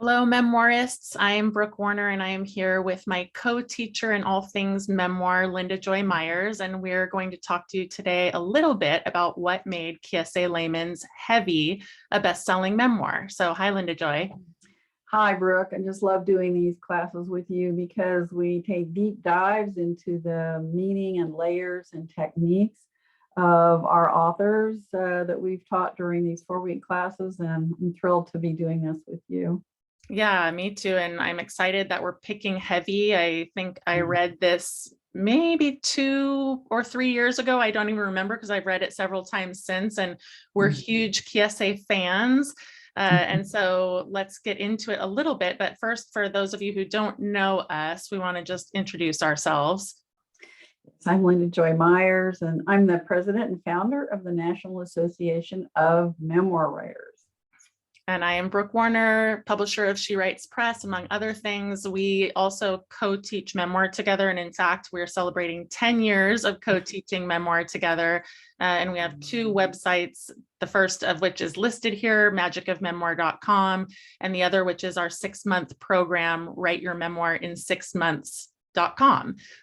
Hello, memoirists. I am Brooke Warner, and I am here with my co-teacher in all things memoir, Linda Joy Myers, and we're going to talk to you today a little bit about what made Kiese Laymon's Heavy a best-selling memoir. So hi, Linda Joy. Hi, Brooke. I just love doing these classes with you because we take deep dives into the meaning and layers and techniques of our authors that we've taught during these 4-week classes, and I'm thrilled to be doing this with you. Yeah, me too. And I'm excited that we're picking Heavy. I think I read this maybe 2 or 3 years ago. I don't even remember because I've read it several times since, and we're huge Kiese fans. And so let's get into it a little bit. But first, for those of you who don't know us, we want to just introduce ourselves. I'm Linda Joy Myers, and I'm the president and founder of the National Association of Memoir Writers. And I am Brooke Warner, publisher of She Writes Press, among other things. We also co-teach memoir together. And in fact, we're celebrating 10 years of co-teaching memoir together. And we have 2 websites, the first of which is listed here, magicofmemoir.com, and the other, which is our 6-month program, Write Your Memoir in 6 months.com.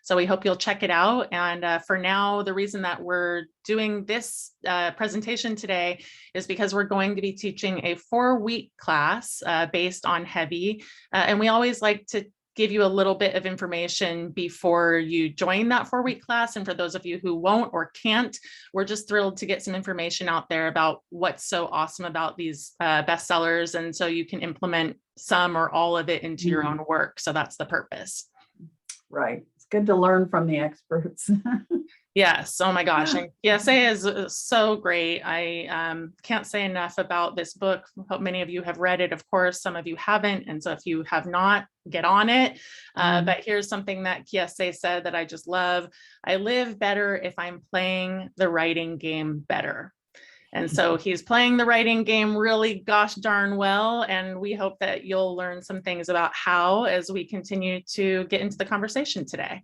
So we hope you'll check it out. And for now, the reason that we're doing this presentation today is because we're going to be teaching a 4-week class based on Heavy. And we always like to give you a little bit of information before you join that 4-week class. And for those of you who won't or can't, we're just thrilled to get some information out there about what's so awesome about these bestsellers. And so you can implement some or all of it into your own work. So that's the purpose. Right. It's good to learn from the experts. Yes. Oh my gosh. And Kiese is so great. I can't say enough about this book. I hope many of you have read it. Of course, some of you haven't. And so if you have not, get on it. But here's something that Kiese said that I just love. I live better if I'm playing the writing game better. And so he's playing the writing game really gosh darn well. And we hope that you'll learn some things about how as we continue to get into the conversation today.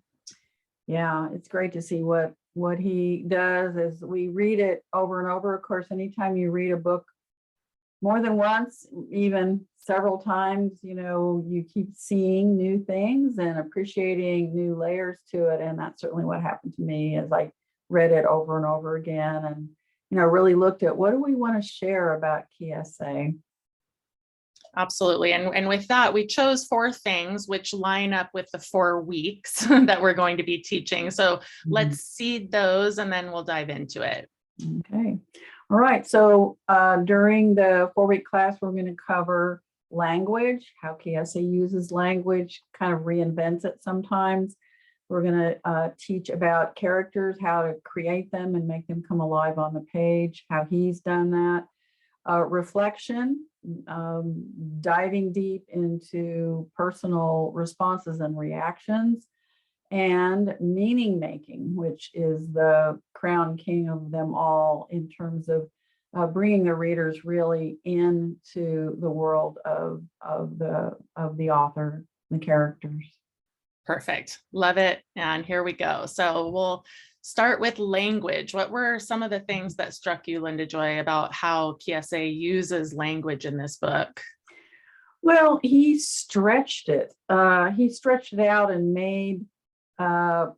Yeah, it's great to see what he does as we read it over and over. Of course, anytime you read a book more than once, even several times, you keep seeing new things and appreciating new layers to it. And that's certainly what happened to me as I read it over and over again, and really looked at what do we want to share about Kiese. Absolutely. And with that, we chose 4 things which line up with the 4 weeks that we're going to be teaching. So let's seed those and then we'll dive into it. Okay. All right. So during the 4-week class, we're going to cover language, how Kiese uses language, kind of reinvents it sometimes. We're going to teach about characters, how to create them and make them come alive on the page, how he's done that. Reflection, diving deep into personal responses and reactions, and meaning making, which is the crown king of them all in terms of bringing the readers really into the world of the author, the characters. Perfect. Love it. And here we go. So we'll start with language. What were some of the things that struck you, Linda Joy, about how Kiese uses language in this book? Well, he stretched it. He stretched it out and made kind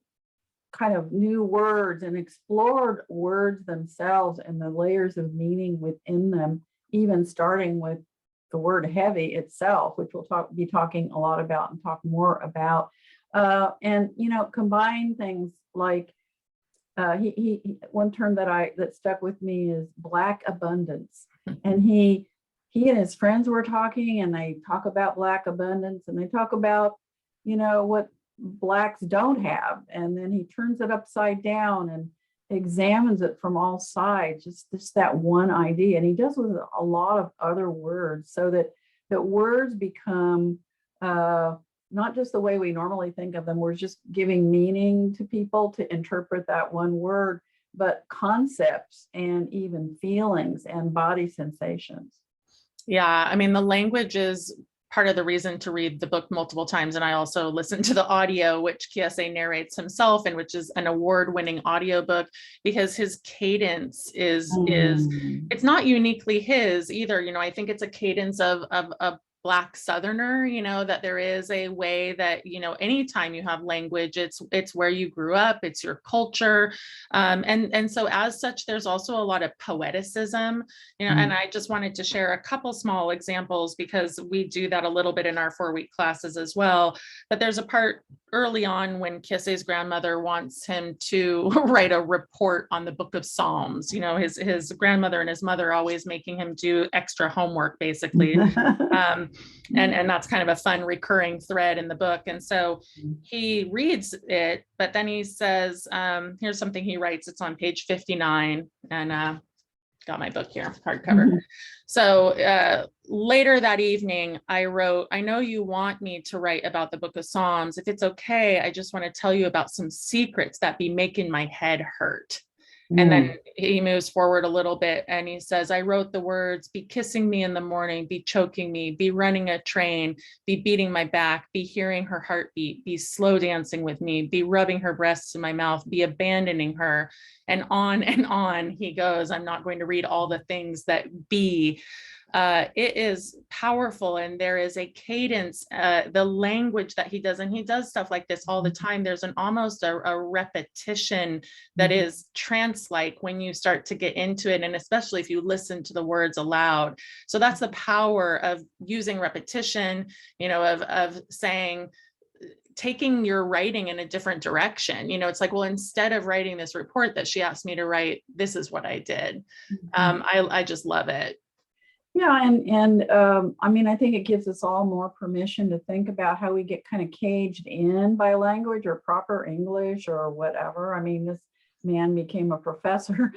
of new words and explored words themselves and the layers of meaning within them, even starting with the word heavy itself, which we'll be talking a lot about and talk more about. And combine things like he one term that stuck with me is Black abundance. And he and his friends were talking, and they talk about Black abundance, and they talk about what Blacks don't have, and then he turns it upside down and examines it from all sides, just that one idea. And he does with a lot of other words, so that words become not just the way we normally think of them. We're just giving meaning to people to interpret that one word, but concepts and even feelings and body sensations. Yeah, I mean, the language is part of the reason to read the book multiple times. And I also listened to the audio, which Kiese narrates himself, and which is an award-winning audiobook, because his cadence is it's not uniquely his either. I think it's a cadence of Black Southerner, that there is a way that, anytime you have language, it's where you grew up, it's your culture. And so as such, there's also a lot of poeticism, and I just wanted to share a couple small examples because we do that a little bit in our 4-week classes as well. But there's a part early on when Kiese's grandmother wants him to write a report on the Book of Psalms. His grandmother and his mother always making him do extra homework, basically. And that's kind of a fun recurring thread in the book. And so he reads it, but then he says, here's something he writes. It's on page 59, and got my book here, hardcover. So later that evening, I wrote, I know you want me to write about the Book of Psalms. If it's okay, I just want to tell you about some secrets that be making my head hurt. And then he moves forward a little bit and he says, I wrote the words, be kissing me in the morning, be choking me, be running a train, be beating my back, be hearing her heartbeat, be slow dancing with me, be rubbing her breasts in my mouth, be abandoning her, and on he goes. I'm not going to read all the things that be. It is powerful, and there is a cadence, the language that he does, and he does stuff like this all the time. There's almost a repetition that is trance-like when you start to get into it, and especially if you listen to the words aloud. So that's the power of using repetition, of saying, taking your writing in a different direction. It's like, well, instead of writing this report that she asked me to write, this is what I did. I just love it. Yeah, and I mean, I think it gives us all more permission to think about how we get kind of caged in by language or proper English or whatever. I mean, this man became a professor,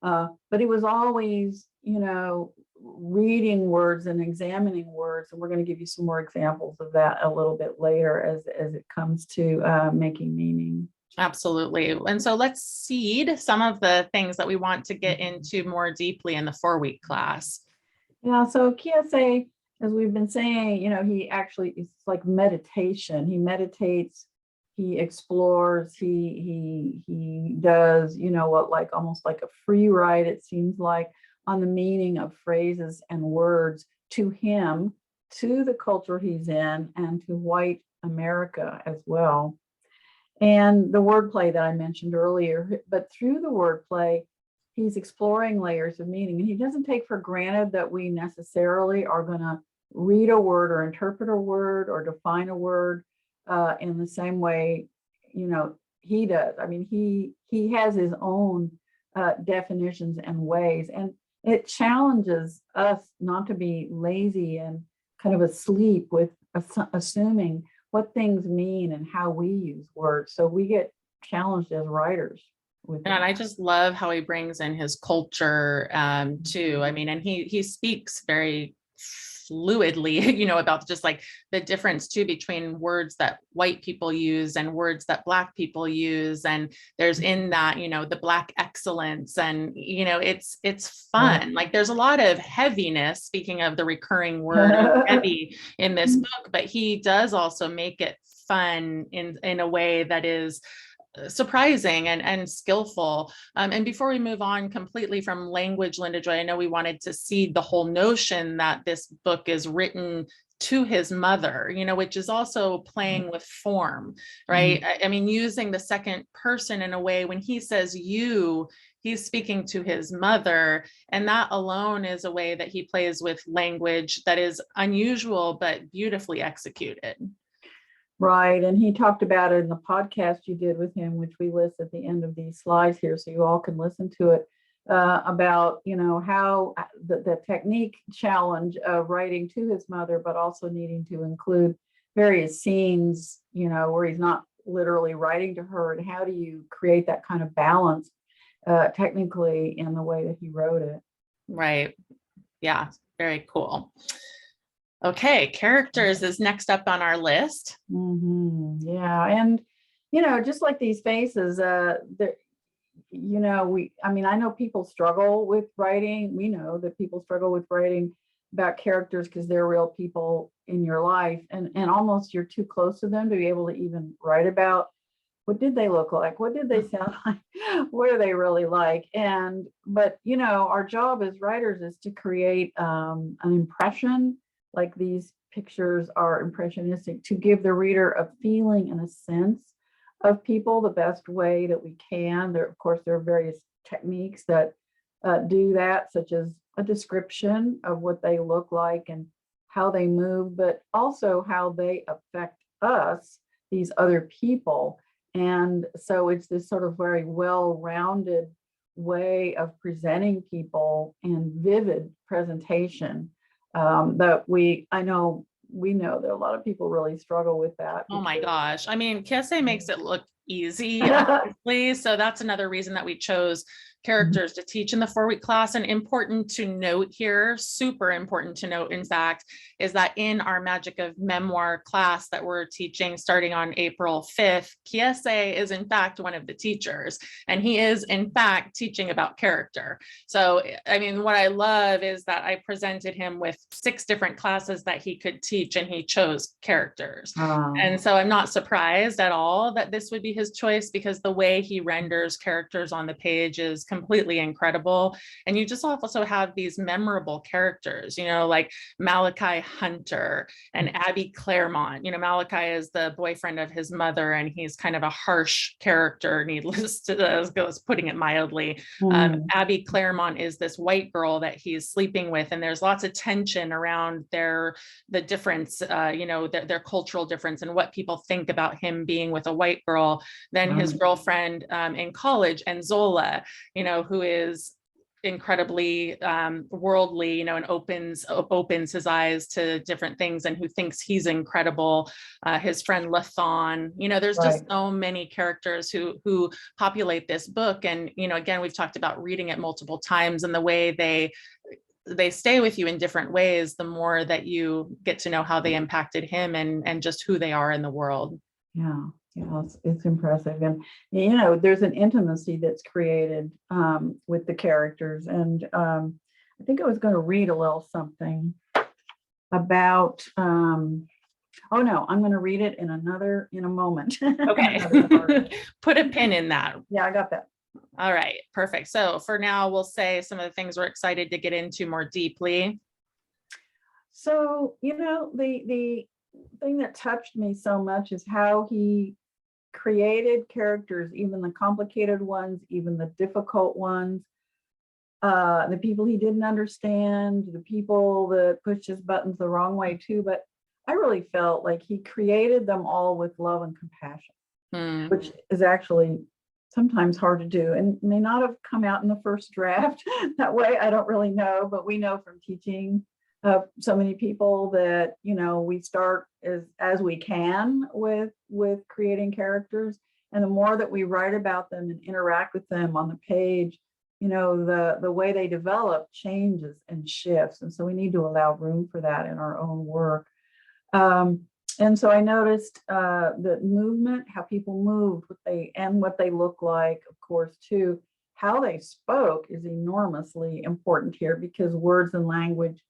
but he was always, reading words and examining words. And we're going to give you some more examples of that a little bit later as it comes to making meaning. Absolutely. And so let's seed some of the things that we want to get into more deeply in the 4-week class. Yeah, so Kiese, as we've been saying, he actually, it's like meditation. He meditates, he explores, he does, what, like almost like a free write, it seems like, on the meaning of phrases and words to him, to the culture he's in, and to white America as well. And the wordplay that I mentioned earlier, but through the wordplay, he's exploring layers of meaning, and he doesn't take for granted that we necessarily are going to read a word or interpret a word or define a word in the same way, he does. I mean, he has his own definitions and ways, and it challenges us not to be lazy and kind of asleep with assuming what things mean and how we use words. So we get challenged as writers. And I just love how he brings in his culture too. I mean, and he speaks very fluidly, about just like the difference too between words that white people use and words that Black people use. And there's in that, the Black excellence, and it's fun. Like there's a lot of heaviness, speaking of the recurring word of heavy in this book, but he does also make it fun in a way that is surprising and skillful. And before we move on completely from language, Linda Joy, I know we wanted to seed the whole notion that this book is written to his mother, which is also playing with form, right? I mean, using the second person in a way, when he says you, he's speaking to his mother, and that alone is a way that he plays with language that is unusual but beautifully executed. Right. And he talked about it in the podcast you did with him, which we list at the end of these slides here, so you all can listen to it, about, how the technique challenge of writing to his mother, but also needing to include various scenes, where he's not literally writing to her. And how do you create that kind of balance technically in the way that he wrote it? Right. Yeah. Very cool. Okay, characters is next up on our list. Yeah, and just like these faces, I know people struggle with writing. We know that people struggle with writing about characters because they're real people in your life, and almost you're too close to them to be able to even write about what did they look like, what did they sound like, what are they really like. But our job as writers is to create an impression, like these pictures are impressionistic, to give the reader a feeling and a sense of people the best way that we can. There, of course, there are various techniques that do that, such as a description of what they look like and how they move, but also how they affect us, these other people. And so it's this sort of very well-rounded way of presenting people in vivid presentation that we know that a lot of people really struggle with that. Oh my gosh. I mean, Kiese makes it look easy, because- honestly. So that's another reason that we chose characters to teach in the 4-week class. And important to note here, super important to note, in fact, is that in our Magic of Memoir class that we're teaching starting on April 5th, Kiese is in fact one of the teachers, and he is in fact teaching about character. So, I mean, what I love is that I presented him with 6 different classes that he could teach, and he chose characters. And so I'm not surprised at all that this would be his choice, because the way he renders characters on the page is completely incredible. And you just also have these memorable characters, like Malachi Hunter and Abby Claremont. Malachi is the boyfriend of his mother, and he's kind of a harsh character, needless to goes putting it mildly. Abby Claremont is this white girl that he's sleeping with, and there's lots of tension around the difference, their cultural difference and what people think about him being with a white girl. Then his girlfriend in college, and Zola, who is incredibly worldly, and opens his eyes to different things, and who thinks he's incredible. His friend Lathon, there's just so many characters who populate this book. And, again, we've talked about reading it multiple times, and the way they stay with you in different ways, the more that you get to know how they impacted him and just who they are in the world. Yeah, it's impressive. And, there's an intimacy that's created with the characters. And I think I was going to read a little something about, oh no, I'm going to read it in a moment. Okay. Put a pin in that. Yeah, I got that. All right, perfect. So for now, we'll say some of the things we're excited to get into more deeply. So, the thing that touched me so much is how he created characters, even the complicated ones, even the difficult ones, the people he didn't understand, the people that pushed his buttons the wrong way too. But I really felt like he created them all with love and compassion, which is actually sometimes hard to do and may not have come out in the first draft that way. I don't really know, but we know from teaching so many people that, we start as we can with creating characters. And the more that we write about them and interact with them on the page, the way they develop changes and shifts. And so we need to allow room for that in our own work. And so I noticed the movement, how people moved, what they look like, of course, too. How they spoke is enormously important here, because words and language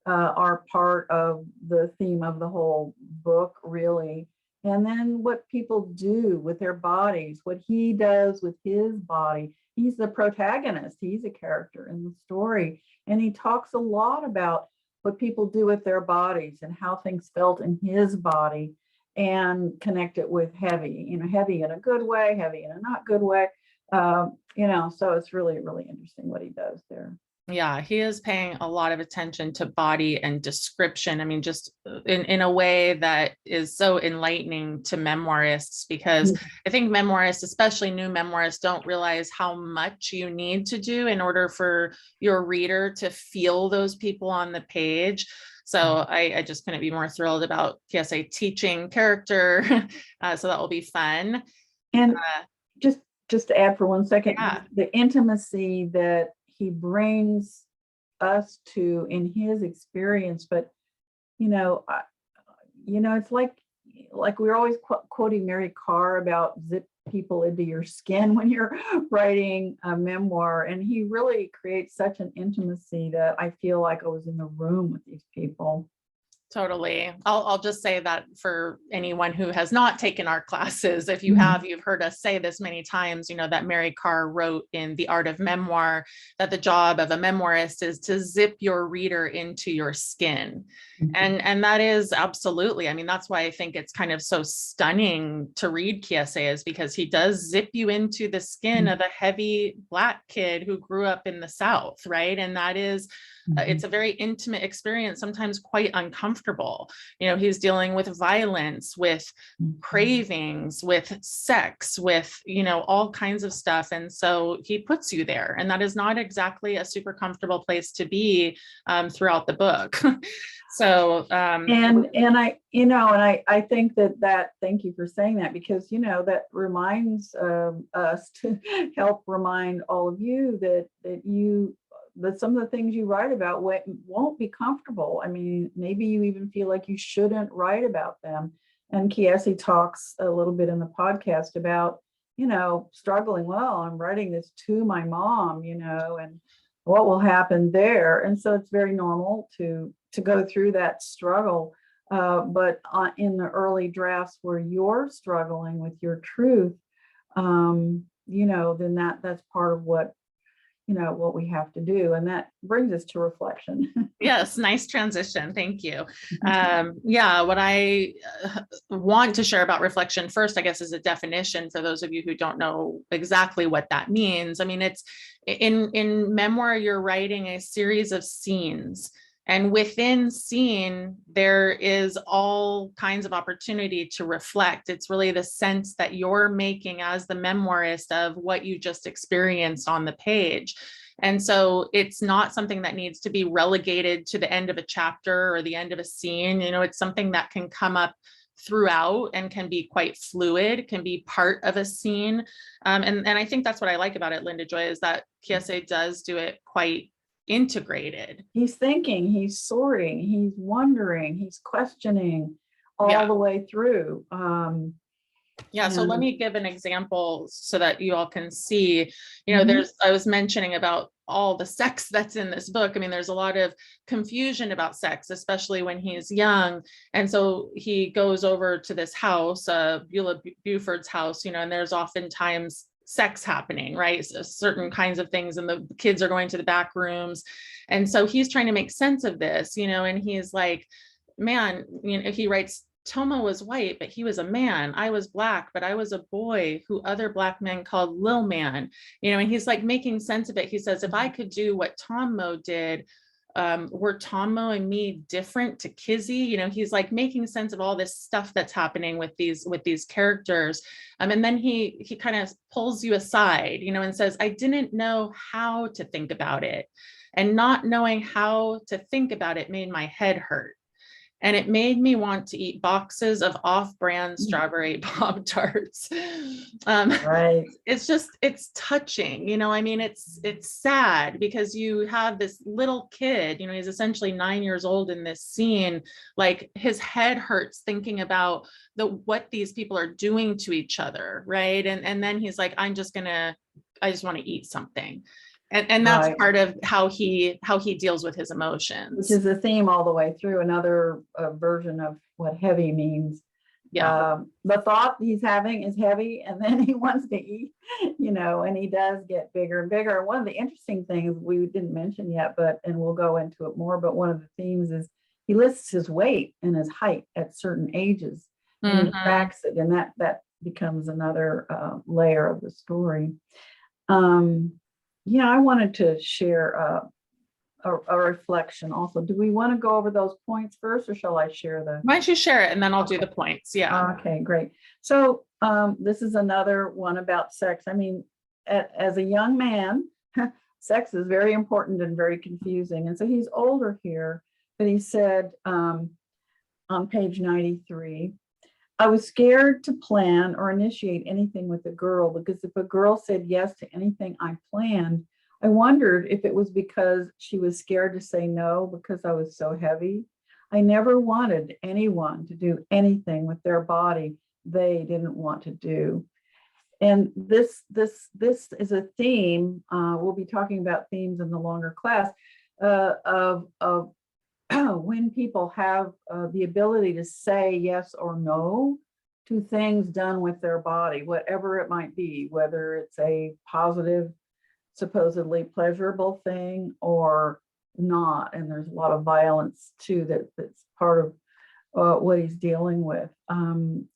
are part of the theme of the whole book, really. And then what people do with their bodies, what he does with his body. He's the protagonist. He's a character in the story. And he talks a lot about what people do with their bodies and how things felt in his body, and connect it with heavy, heavy in a good way, heavy in a not good way. So it's really, really interesting what he does there. Yeah, he is paying a lot of attention to body and description. I mean, just in a way that is so enlightening to memoirists, because I think memoirists, especially new memoirists, don't realize how much you need to do in order for your reader to feel those people on the page. So I just couldn't be more thrilled about Kiese teaching character. So that will be fun. And just to add for 1 second, the intimacy that he brings us to in his experience. But it's like we're always quoting Mary Carr about zip people into your skin when you're writing a memoir, and he really creates such an intimacy that I feel like I was in the room with these people. Totally. I'll just say that for anyone who has not taken our classes, if you Mhm. have, you've heard us say this many times, that Mary Carr wrote in The Art of Memoir, that the job of a memoirist is to zip your reader into your skin. And that is absolutely, I mean, that's why I think it's kind of so stunning to read Kiese, is because he does zip you into the skin of a heavy Black kid who grew up in the South, right? And that is, it's a very intimate experience, sometimes quite uncomfortable. He's dealing with violence, with cravings, with sex, with, all kinds of stuff. And so he puts you there. And that is not exactly a super comfortable place to be throughout the book. So, and I think that thank you for saying that, because that reminds us to help remind all of you that some of the things you write about won't be comfortable. I mean, maybe you even feel like you shouldn't write about them. And Kiese talks a little bit in the podcast about struggling. Well, I'm writing this to my mom, and what will happen there. And so it's very normal to go through that struggle. But in the early drafts where you're struggling with your truth, then that's part of what we have to do. And that brings us to reflection. yes, nice transition. Thank you. Yeah, what I want to share about reflection first, I guess, is a definition for those of you who don't know exactly what that means. I mean, it's in memoir, you're writing a series of scenes. And within scene, there is all kinds of opportunity to reflect. It's really the sense that you're making as the memoirist of what you just experienced on the page. And so it's not something that needs to be relegated to the end of a chapter or the end of a scene. It's something that can come up throughout and can be quite fluid, can be part of a scene. And I think that's what I like about it, Linda Joy, is that Kiese does do it quite integrated. He's thinking, he's sorting, he's wondering, he's questioning all the way through. So let me give an example so that you all can see, I was mentioning about all the sex that's in this book. I mean, there's a lot of confusion about sex, especially when he's young. And so he goes over to this house, Beulah Buford's house, and there's oftentimes sex happening, right? So certain kinds of things, and the kids are going to the back rooms. And so he's trying to make sense of this, and he's like, man, he writes, Tomo was white, but he was a man. I was Black, but I was a boy who other Black men called Lil Man, and he's like making sense of it. He says, if I could do what Tomo did, were Tomo and me different to Kizzy? He's like making sense of all this stuff that's happening with these characters. And then he kind of pulls you aside, and says, I didn't know how to think about it. And not knowing how to think about it made my head hurt. And it made me want to eat boxes of off-brand strawberry Pop-Tarts. Right. It's touching, I mean, it's sad because you have this little kid, he's essentially 9 years old in this scene, like his head hurts thinking about what these people are doing to each other, right? And then he's like, I just want to eat something. And that's part of how he deals with his emotions. Which is a theme all the way through, another version of what heavy means. Yeah. The thought he's having is heavy, and then he wants to eat, and he does get bigger and bigger. One of the interesting things we didn't mention yet, and we'll go into it more, but one of the themes is he lists his weight and his height at certain ages, and he tracks it, and that becomes another layer of the story. I wanted to share a reflection also. Do we want to go over those points first, or shall I share the? Why don't you share it and then I'll do the points? Yeah. Okay, great. So this is another one about sex. I mean, as a young man, sex is very important and very confusing. And so he's older here, but he said on page 93, I was scared to plan or initiate anything with a girl, because if a girl said yes to anything I planned, I wondered if it was because she was scared to say no because I was so heavy. I never wanted anyone to do anything with their body they didn't want to do. And this is a theme. We'll be talking about themes in the longer class of when people have the ability to say yes or no to things done with their body, whatever it might be, whether it's a positive, supposedly pleasurable thing or not. And there's a lot of violence too that's part of what he's dealing with.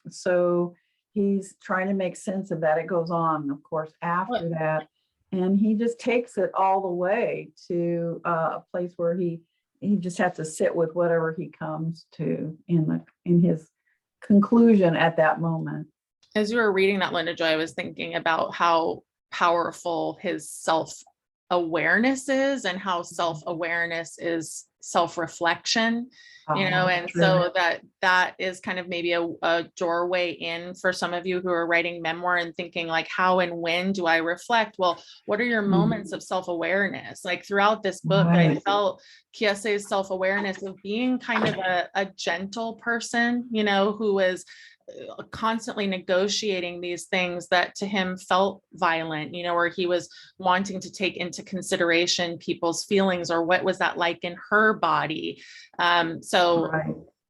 So he's trying to make sense of that. It goes on, of course, after that. And he just takes it all the way to a place where he just has to sit with whatever he comes to in his conclusion at that moment. As you were reading that, Linda Joy, I was thinking about how powerful his self-awareness is, and how self-awareness is self-reflection, and True. so that is kind of maybe a doorway in for some of you who are writing memoir and thinking like, how and when do I reflect? Well, what are your moments of self-awareness? Like throughout this book, I felt Kiese's self-awareness of being kind of a gentle person, who was constantly negotiating these things that to him felt violent, where he was wanting to take into consideration people's feelings, or what was that like in her body. So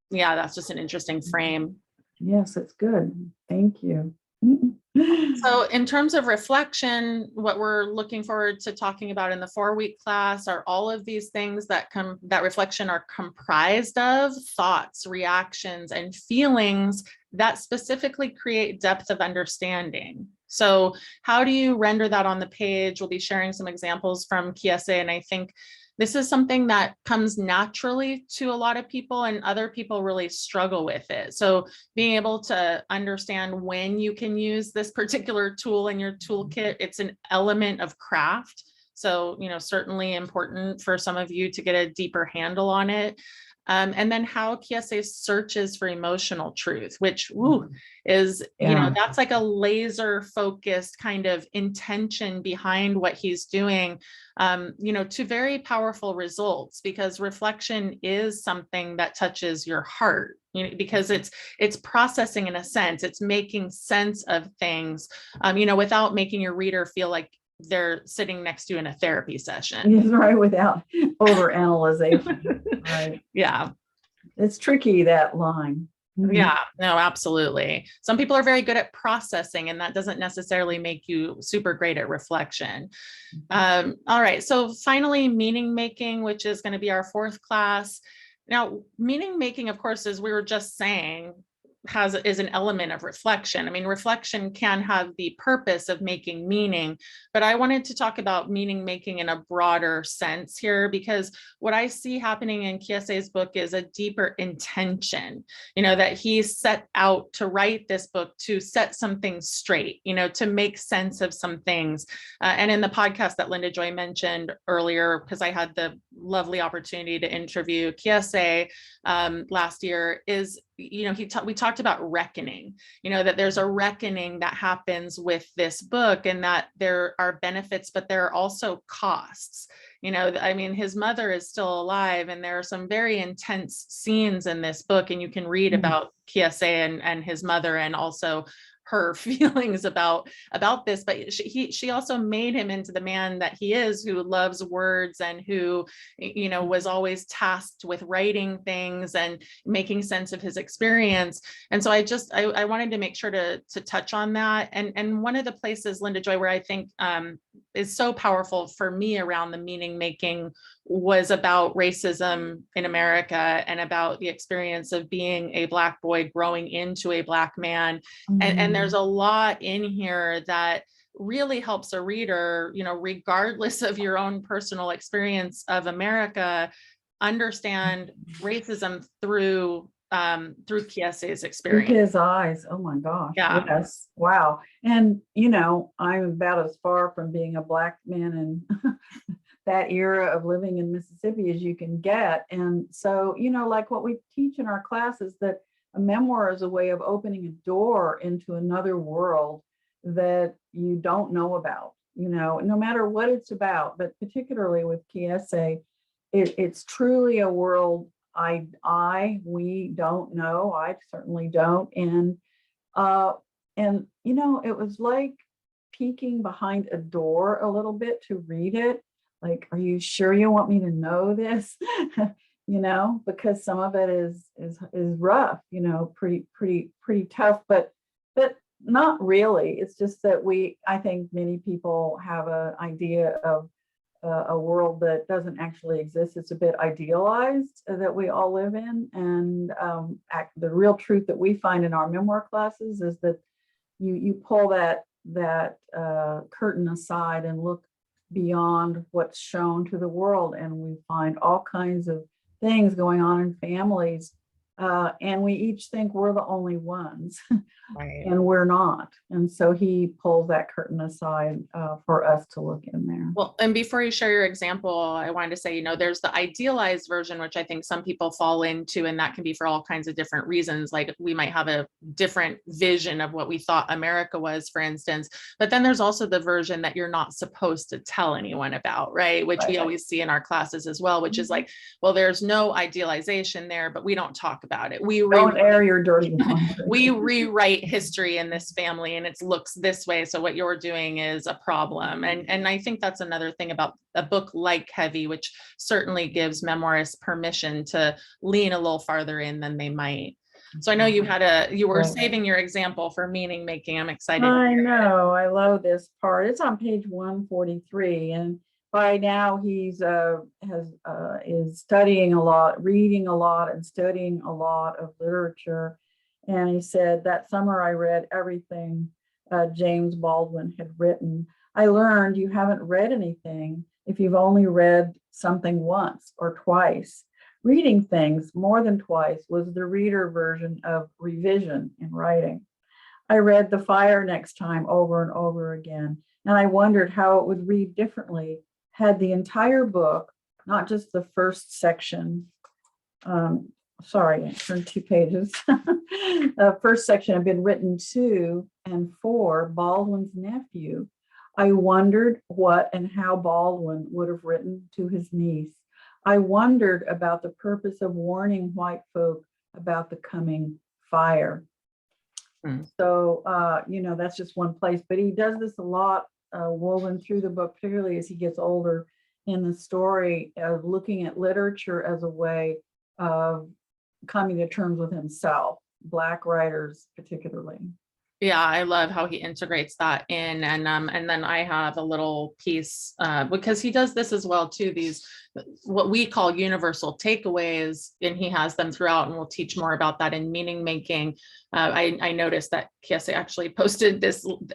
yeah, that's just an interesting frame. Yes, it's good. Thank you. So in terms of reflection, what we're looking forward to talking about in the 4-week class are all of these things that reflection are comprised of: thoughts, reactions, and feelings that specifically create depth of understanding. So how do you render that on the page? We'll be sharing some examples from Kiese, and I think this is something that comes naturally to a lot of people, and other people really struggle with it. So being able to understand when you can use this particular tool in your toolkit, it's an element of craft. So, certainly important for some of you to get a deeper handle on it. And then how Kiese searches for emotional truth, which is, that's like a laser focused kind of intention behind what he's doing, to very powerful results, because reflection is something that touches your heart, because it's processing in a sense, it's making sense of things, without making your reader feel like they're sitting next to you in a therapy session. Yes, right, without overanalyzation. Right. Yeah. It's tricky, that line. Yeah, no, absolutely. Some people are very good at processing, and that doesn't necessarily make you super great at reflection. All right. So finally, meaning making, which is going to be our 4th class. Now, meaning making, of course, as we were just saying, is an element of reflection. I mean, reflection can have the purpose of making meaning, but I wanted to talk about meaning making in a broader sense here, because what I see happening in Kiese's book is a deeper intention, that he set out to write this book to set some things straight, to make sense of some things. And in the podcast that Linda Joy mentioned earlier, because I had the lovely opportunity to interview Kiese last year, is we talked about reckoning, that there's a reckoning that happens with this book, and that there are benefits, but there are also costs. I mean, his mother is still alive, and there are some very intense scenes in this book, and you can read about Kiese and his mother, and also her feelings about this, but she also made him into the man that he is, who loves words, and who was always tasked with writing things and making sense of his experience. And so I wanted to make sure to touch on that. And one of the places, Linda Joy, where I think is so powerful for me around the meaning making was about racism in America, and about the experience of being a Black boy growing into a Black man. And there's a lot in here that really helps a reader, regardless of your own personal experience of America, understand racism through Kiese's experience. Through his eyes. Oh my gosh. Yeah. Yes. Wow. And I'm about as far from being a Black man in that era of living in Mississippi as you can get. And so, like what we teach in our class is that a memoir is a way of opening a door into another world that you don't know about, no matter what it's about, but particularly with Kiese, it's truly a world we don't know. I certainly don't. And it was like peeking behind a door a little bit to read it. Like, are you sure you want me to know this? because some of it is rough, pretty tough, but not really. It's just that I think many people have an idea of a world that doesn't actually exist. It's a bit idealized that we all live in. And the real truth that we find in our memoir classes is that you pull that curtain aside and look beyond what's shown to the world, and we find all kinds of things going on in families, and we each think we're the only ones. Right. And we're not. And so he pulls that curtain aside for us to look in there. Well, and before you share your example, I wanted to say, there's the idealized version, which I think some people fall into, and that can be for all kinds of different reasons. Like we might have a different vision of what we thought America was, for instance, but then there's also the version that you're not supposed to tell anyone about, right? Which we always see in our classes as well, which is like, well, there's no idealization there, but we don't talk about it. Don't air your dirty laundry. We rewrite history in this family and it looks this way. So what you're doing is a problem. And I think that's another thing about a book like Heavy, which certainly gives memoirists permission to lean a little farther in than they might. So I know you were saving your example for meaning making. I'm excited. I know. I love this part. It's on page 143. And by now he's is studying a lot, reading a lot, and studying a lot of literature. And he said, that summer I read everything James Baldwin had written. I learned you haven't read anything if you've only read something once or twice. Reading things more than twice was the reader version of revision in writing. I read The Fire Next Time over and over again, and I wondered how it would read differently had the entire book, not just the first section, sorry, I turned 2 pages. The first section had been written to and for Baldwin's nephew. I wondered what and how Baldwin would have written to his niece. I wondered about the purpose of warning white folk about the coming fire. So, that's just one place, but he does this a lot, woven through the book, particularly as he gets older in the story of looking at literature as a way of coming to terms with himself, Black writers particularly. Yeah, I love how he integrates that in, and then I have a little piece because he does this as well too. These what we call universal takeaways, and he has them throughout, and we'll teach more about that in meaning making. I noticed that Kiese actually posted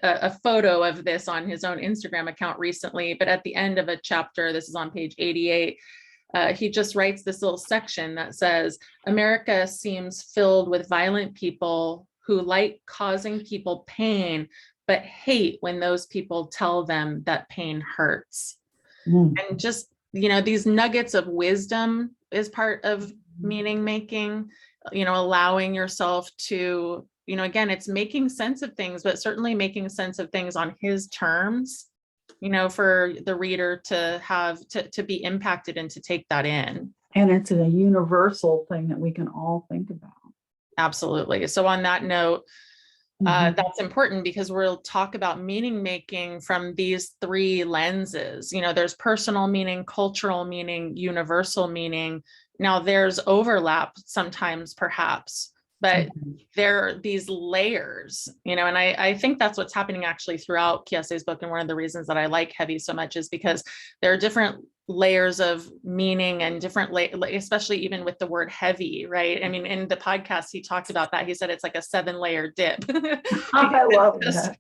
a photo of this on his own Instagram account recently. But at the end of a chapter, this is on page 88. He just writes this little section that says, America seems filled with violent people who like causing people pain, but hate when those people tell them that pain hurts. And just, these nuggets of wisdom is part of meaning making, allowing yourself to, again, it's making sense of things, but certainly making sense of things on his terms, for the reader to have to be impacted and to take that in. And it's a universal thing that we can all think about. Absolutely. So on that note, that's important because we'll talk about meaning making from these 3 lenses. There's personal meaning, cultural meaning, universal meaning. Now there's overlap sometimes perhaps, but there are these layers, and I think that's what's happening actually throughout Kiese's book. And one of the reasons that I like Heavy so much is because there are different layers of meaning and different, especially even with the word heavy, right? I mean, in the podcast, he talked about that. He said it's like a 7-layer dip. I love that.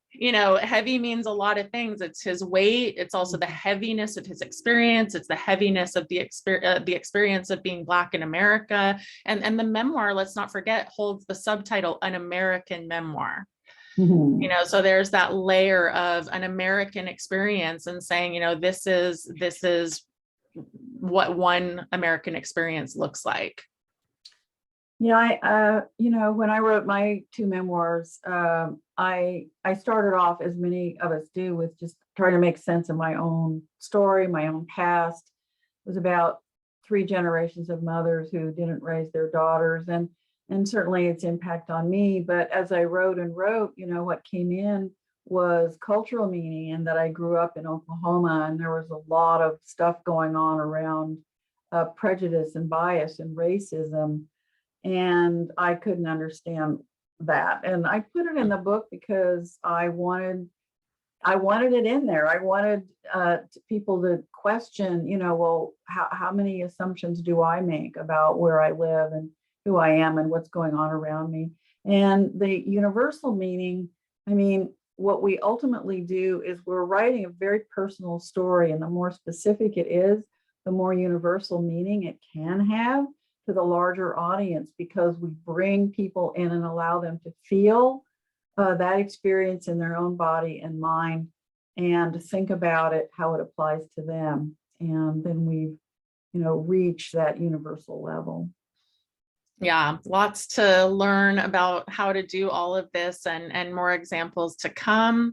Heavy means a lot of things. It's his weight. It's also the heaviness of his experience. It's the heaviness of the experience of being Black in America. And the memoir, let's not forget, holds the subtitle, An American Memoir. So there's that layer of an American experience and saying, this is what one American experience looks like. Yeah, when I wrote my 2 memoirs, I started off, as many of us do, with just trying to make sense of my own story, my own past. It was about 3 generations of mothers who didn't raise their daughters, and certainly its impact on me. But as I wrote, what came in was cultural meaning, and that I grew up in Oklahoma, and there was a lot of stuff going on around prejudice and bias and racism. And I couldn't understand that. And I put it in the book because I wanted it in there. I wanted people to question, well, how many assumptions do I make about where I live and who I am and what's going on around me? And the universal meaning, I mean, what we ultimately do is we're writing a very personal story, and the more specific it is, the more universal meaning it can have to the larger audience, because we bring people in and allow them to feel that experience in their own body and mind, and to think about it, how it applies to them. And then we've, reached that universal level. Yeah, lots to learn about how to do all of this, and more examples to come.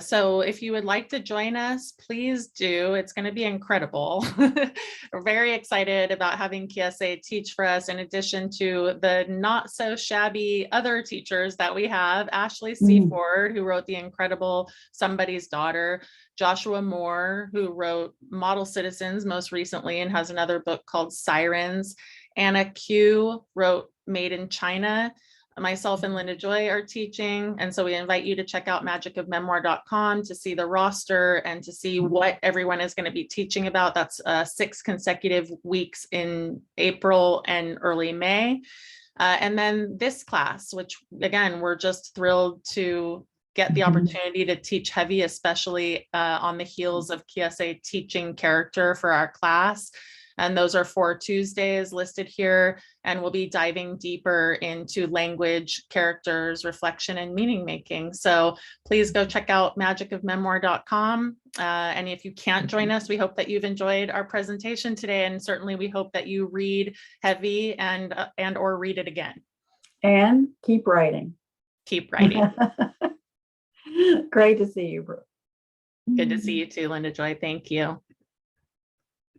So if you would like to join us, please do. It's going to be incredible. We're very excited about having Kiese teach for us, in addition to the not so shabby other teachers that we have: Ashley Seaford, who wrote the incredible Somebody's Daughter; Joshua Moore, who wrote Model Citizens most recently and has another book called Sirens; Anna Q wrote Made in China. Myself and Linda Joy are teaching. And so we invite you to check out magicofmemoir.com to see the roster and to see what everyone is going to be teaching about. That's 6 consecutive weeks in April and early May. And then this class, which again, we're just thrilled to get the opportunity to teach heavy, especially on the heels of Kiese teaching character for our class. And those are 4 Tuesdays listed here. And we'll be diving deeper into language, characters, reflection, and meaning making. So please go check out magicofmemoir.com. And if you can't join us, we hope that you've enjoyed our presentation today. And certainly we hope that you read heavy and or read it again. And keep writing. Keep writing. Great to see you, Brooke. Good to see you too, Linda Joy. Thank you.